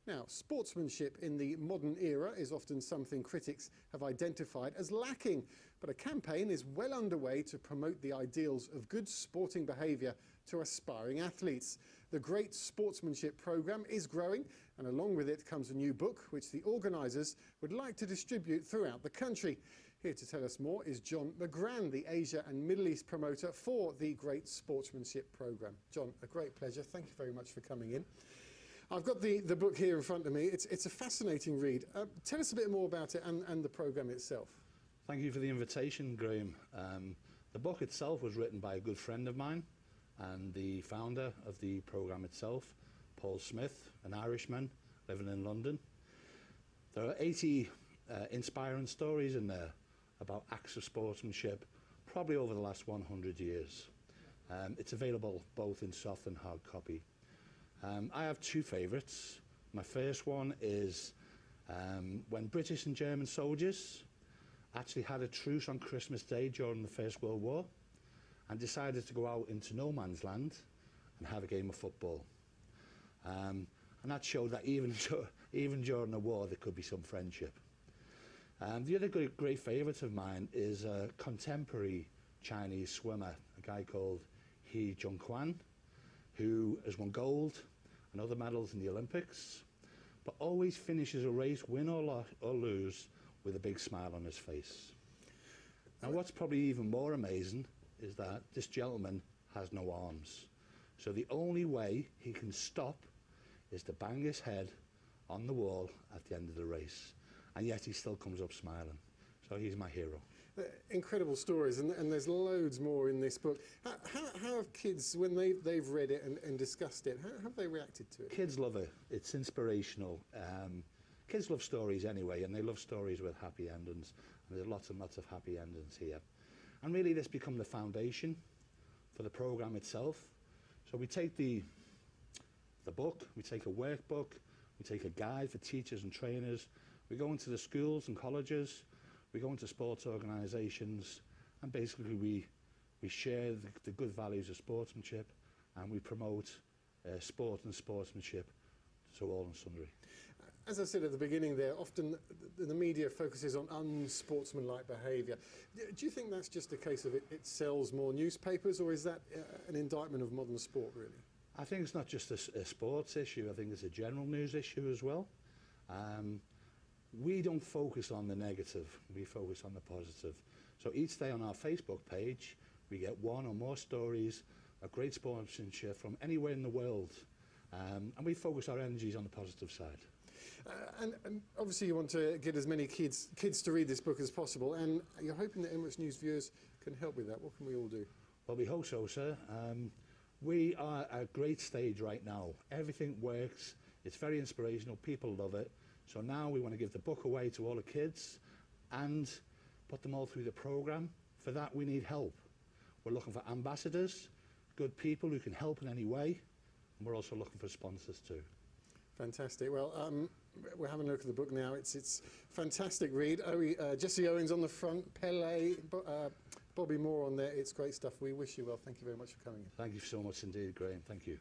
Now, sportsmanship in the modern era is often something critics have identified as lacking, but a campaign is well underway to promote the ideals of good sporting behaviour to aspiring athletes. The Great Sportsmanship programme is growing, and along with it comes a new book which the organisers would like to distribute throughout the country. Here to tell us more is John McGrann, the Asia and Middle East promoter for the Great Sportsmanship programme. John, a great pleasure. Thank you very much for coming in. I've got the book here in front of me. It's a fascinating read. Tell us a bit more about it and the programme itself. Thank you for the invitation, Graham. The book itself was written by a good friend of mine and the founder of the programme itself, Paul Smith, an Irishman living in London. There are 80 inspiring stories in there about acts of sportsmanship, probably over the last 100 years. It's available both in soft and hard copy. I have two favourites. My first one is when British and German soldiers actually had a truce on Christmas Day during the First World War and decided to go out into no man's land and have a game of football. And that showed that even during the war there could be some friendship. The other great favourite of mine is a contemporary Chinese swimmer, a guy called He Junquan, who has won gold and other medals in the Olympics, but always finishes a race, win or lose, with a big smile on his face. Now, what's probably even more amazing is that this gentleman has no arms. So the only way he can stop is to bang his head on the wall at the end of the race. And yet he still comes up smiling. So he's my hero. Incredible stories, and there's loads more in this book. How have kids, when they've read it and discussed it, how have they reacted to it? Kids love it. It's inspirational. Kids love stories anyway, and they love stories with happy endings. And there's lots and lots of happy endings here. And really this become the foundation for the programme itself. So we take the book, we take a workbook, we take a guide for teachers and trainers, we go into the schools and colleges, we go into sports organisations, and basically we share the good values of sportsmanship, and we promote sport and sportsmanship to all and sundry. As I said at the beginning there, often the media focuses on unsportsmanlike behaviour. Do you think that's just a case of it sells more newspapers, or is that an indictment of modern sport, really? I think it's not just a sports issue, I think it's a general news issue as well. We don't focus on the negative, we focus on the positive. So each day on our Facebook page, we get one or more stories of great sportsmanship from anywhere in the world. And we focus our energies on the positive side. And obviously you want to get as many kids to read this book as possible, and you're hoping that Emirates News viewers can help with that. What can we all do? Well, we hope so, sir. We are at a great stage right now. Everything works, it's very inspirational, people love it. So now we want to give the book away to all the kids and put them all through the programme. For that we need help. We're looking for ambassadors, good people who can help in any way, and we're also looking for sponsors too. Fantastic. Well, we're having a look at the book now. It's fantastic read. Jesse Owens on the front, Pele, Bobby Moore on there. It's great stuff. We wish you well. Thank you very much for coming in. Thank you so much indeed, Graham. Thank you.